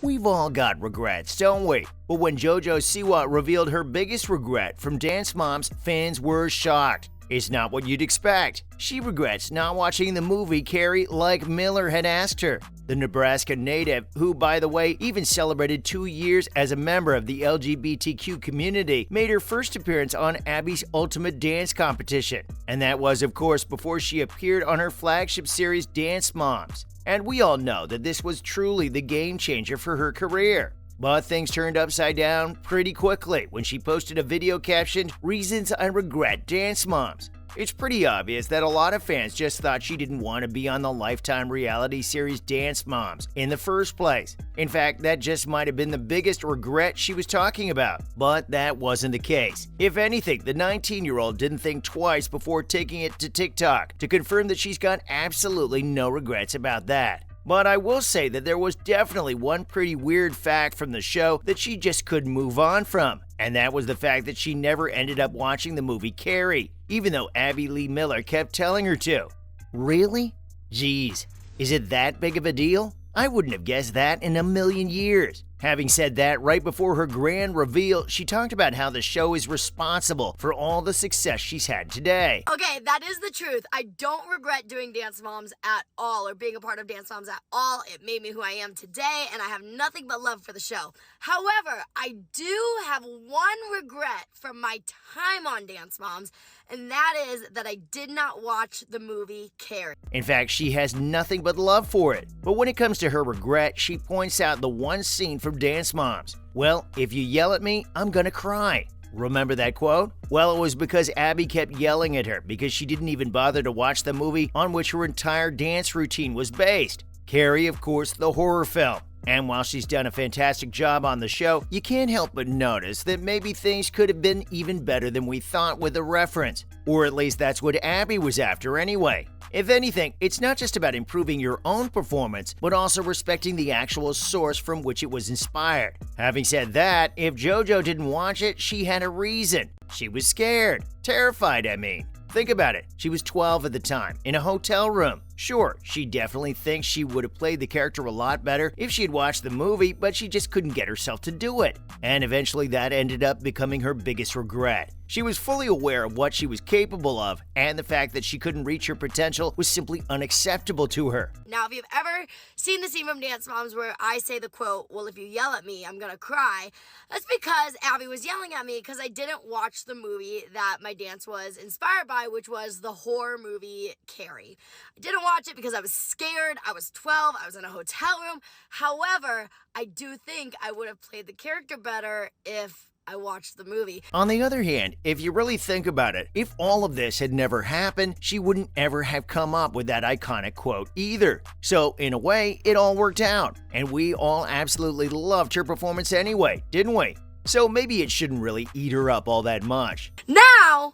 We've all got regrets, don't we? But when JoJo Siwa revealed her biggest regret from Dance Moms, fans were shocked. It's not what you'd expect. She regrets not watching the movie Carrie like Miller had asked her. The Nebraska native, who by the way even celebrated 2 years as a member of the LGBTQ community, made her first appearance on Abby's Ultimate Dance competition. And that was of course before she appeared on her flagship series Dance Moms. And we all know that this was truly the game changer for her career. But things turned upside down pretty quickly when she posted a video captioned, "Reasons I regret Dance Moms." It's pretty obvious that a lot of fans just thought she didn't want to be on the Lifetime reality series Dance Moms in the first place. In fact, that just might have been the biggest regret she was talking about. But that wasn't the case. If anything, the 19-year-old didn't think twice before taking it to TikTok to confirm that she's got absolutely no regrets about that. But I will say that there was definitely one pretty weird fact from the show that she just couldn't move on from. And that was the fact that she never ended up watching the movie Carrie, even though Abby Lee Miller kept telling her to. Really? Geez, is it that big of a deal? I wouldn't have guessed that in a million years. Having said that, right before her grand reveal, she talked about how the show is responsible for all the success she's had today. Okay, that is the truth. I don't regret doing Dance Moms at all or being a part of Dance Moms at all. It made me who I am today, and I have nothing but love for the show. However, I do have one regret from my time on Dance Moms, and that is that I did not watch the movie Carrie. In fact, she has nothing but love for it. But when it comes to her regret, she points out the one scene from Dance Moms. "Well, if you yell at me, I'm gonna cry." Remember that quote? Well, it was because Abby kept yelling at her because she didn't even bother to watch the movie on which her entire dance routine was based. Carrie, of course, the horror film. And while she's done a fantastic job on the show, you can't help but notice that maybe things could have been even better than we thought with the reference. Or at least that's what Abby was after anyway. If anything, it's not just about improving your own performance, but also respecting the actual source from which it was inspired. Having said that, if JoJo didn't watch it, she had a reason. She was scared. Terrified, I mean. Think about it. She was 12 at the time, in a hotel room. Sure, she definitely thinks she would have played the character a lot better if she had watched the movie, but she just couldn't get herself to do it. And eventually that ended up becoming her biggest regret. She was fully aware of what she was capable of, and the fact that she couldn't reach her potential was simply unacceptable to her. Now, if you've ever seen the scene from Dance Moms where I say the quote, "Well, if you yell at me, I'm gonna cry," that's because Abby was yelling at me because I didn't watch the movie that my dance was inspired by, which was the horror movie Carrie. I didn't watch it because I was scared. I was 12. I was in a hotel room. However, I do think I would have played the character better if I watched the movie. On the other hand, if you really think about it, if all of this had never happened, she wouldn't ever have come up with that iconic quote either. So, in a way, it all worked out. And we all absolutely loved her performance anyway, didn't we? So maybe it shouldn't really eat her up all that much. Now,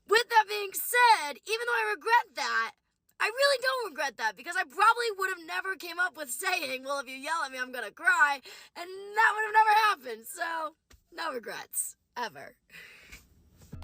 with that being said, even though I regret that, I really don't regret that because I probably would have never came up with saying, "Well, if you yell at me, I'm gonna cry," and that would have never happened. So, no regrets, ever.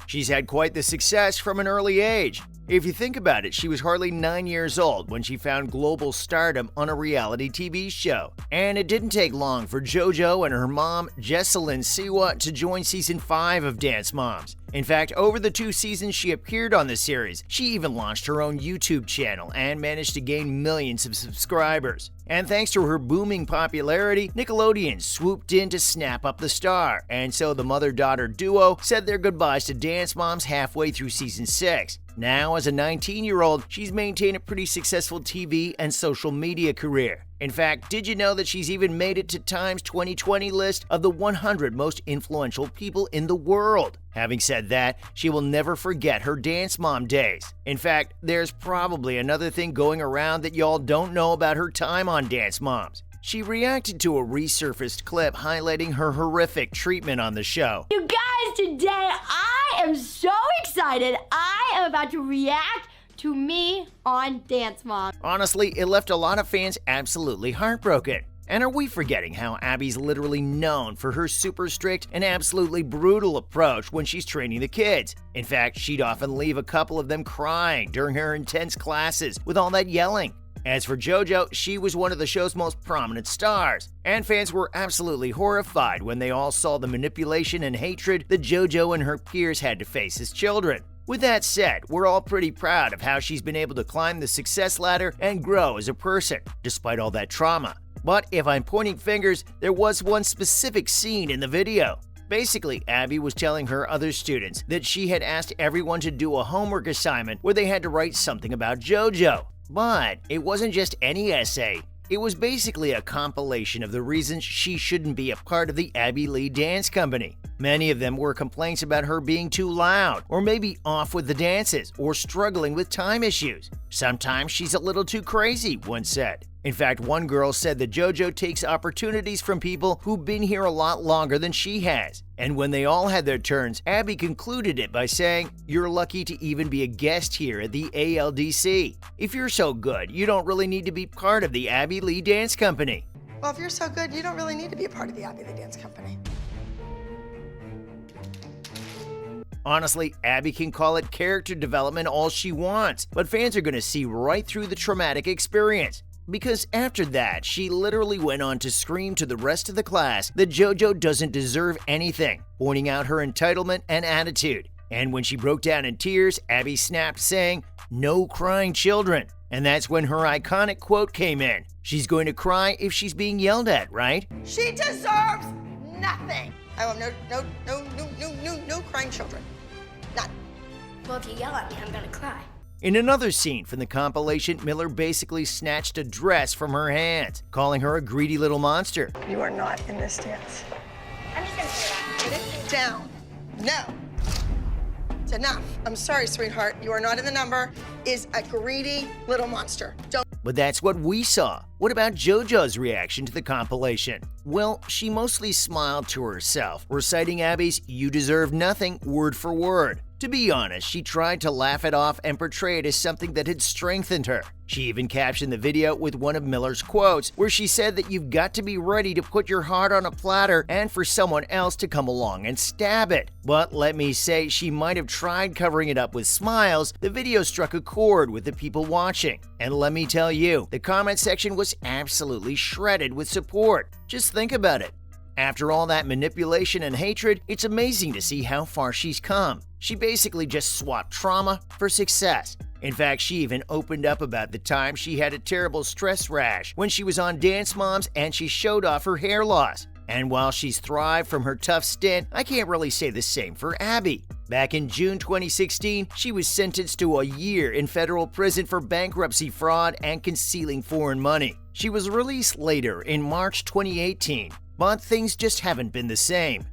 She's had quite the success from an early age. If you think about it, she was hardly 9 years old when she found global stardom on a reality TV show. And it didn't take long for JoJo and her mom, JoJo Siwa, to join season 5 of Dance Moms. In fact, over the 2 seasons she appeared on the series, she even launched her own YouTube channel and managed to gain millions of subscribers. And thanks to her booming popularity, Nickelodeon swooped in to snap up the star, and so the mother-daughter duo said their goodbyes to Dance Moms halfway through season 6. Now, as a 19-year-old, she's maintained a pretty successful TV and social media career. In fact, did you know that she's even made it to Time's 2020 list of the 100 most influential people in the world? Having said that, she will never forget her Dance Mom days. In fact, there's probably another thing going around that y'all don't know about her time on Dance Moms. She reacted to a resurfaced clip highlighting her horrific treatment on the show. You guys, today I am so excited. I am about to react to me on Dance Mom. Honestly, it left a lot of fans absolutely heartbroken. And are we forgetting how Abby's literally known for her super strict and absolutely brutal approach when she's training the kids? In fact, she'd often leave a couple of them crying during her intense classes with all that yelling. As for JoJo, she was one of the show's most prominent stars, and fans were absolutely horrified when they all saw the manipulation and hatred that JoJo and her peers had to face as children. With that said, we're all pretty proud of how she's been able to climb the success ladder and grow as a person, despite all that trauma. But if I'm pointing fingers, there was one specific scene in the video. Basically, Abby was telling her other students that she had asked everyone to do a homework assignment where they had to write something about JoJo. But it wasn't just any essay. It was basically a compilation of the reasons she shouldn't be a part of the Abby Lee Dance Company. Many of them were complaints about her being too loud, or maybe off with the dances, or struggling with time issues. Sometimes she's a little too crazy, one said. In fact, one girl said that JoJo takes opportunities from people who've been here a lot longer than she has. And when they all had their turns, Abby concluded it by saying, "You're lucky to even be a guest here at the ALDC. If you're so good, you don't really need to be part of the Abby Lee Dance Company." Well, if you're so good, you don't really need to be a part of the Abby Lee Dance Company. Honestly, Abby can call it character development all she wants, but fans are going to see right through the traumatic experience. Because after that, she literally went on to scream to the rest of the class that JoJo doesn't deserve anything, pointing out her entitlement and attitude. And when she broke down in tears, Abby snapped, saying, "No crying children." And that's when her iconic quote came in. She's going to cry if she's being yelled at, right? She deserves nothing. I want no crying children. None. Well, if you yell at me, I'm gonna cry. In another scene from the compilation, Miller basically snatched a dress from her hands, calling her a greedy little monster. You are not in this dance. I'm just gonna say that. Get it down. No. It's enough. I'm sorry, sweetheart. You are not in the number. Is a greedy little monster. Don't. But that's what we saw. What about JoJo's reaction to the compilation? Well, she mostly smiled to herself, reciting Abby's "You deserve nothing" word for word. To be honest, she tried to laugh it off and portray it as something that had strengthened her. She even captioned the video with one of Miller's quotes, where she said that you've got to be ready to put your heart on a platter and for someone else to come along and stab it. But let me say, she might have tried covering it up with smiles. The video struck a chord with the people watching. And let me tell you, the comment section was absolutely shredded with support. Just think about it. After all that manipulation and hatred, it's amazing to see how far she's come. She basically just swapped trauma for success. In fact, she even opened up about the time she had a terrible stress rash when she was on Dance Moms and she showed off her hair loss. And while she's thrived from her tough stint, I can't really say the same for Abby. Back in June 2016, she was sentenced to a year in federal prison for bankruptcy fraud and concealing foreign money. She was released later in March 2018. But things just haven't been the same.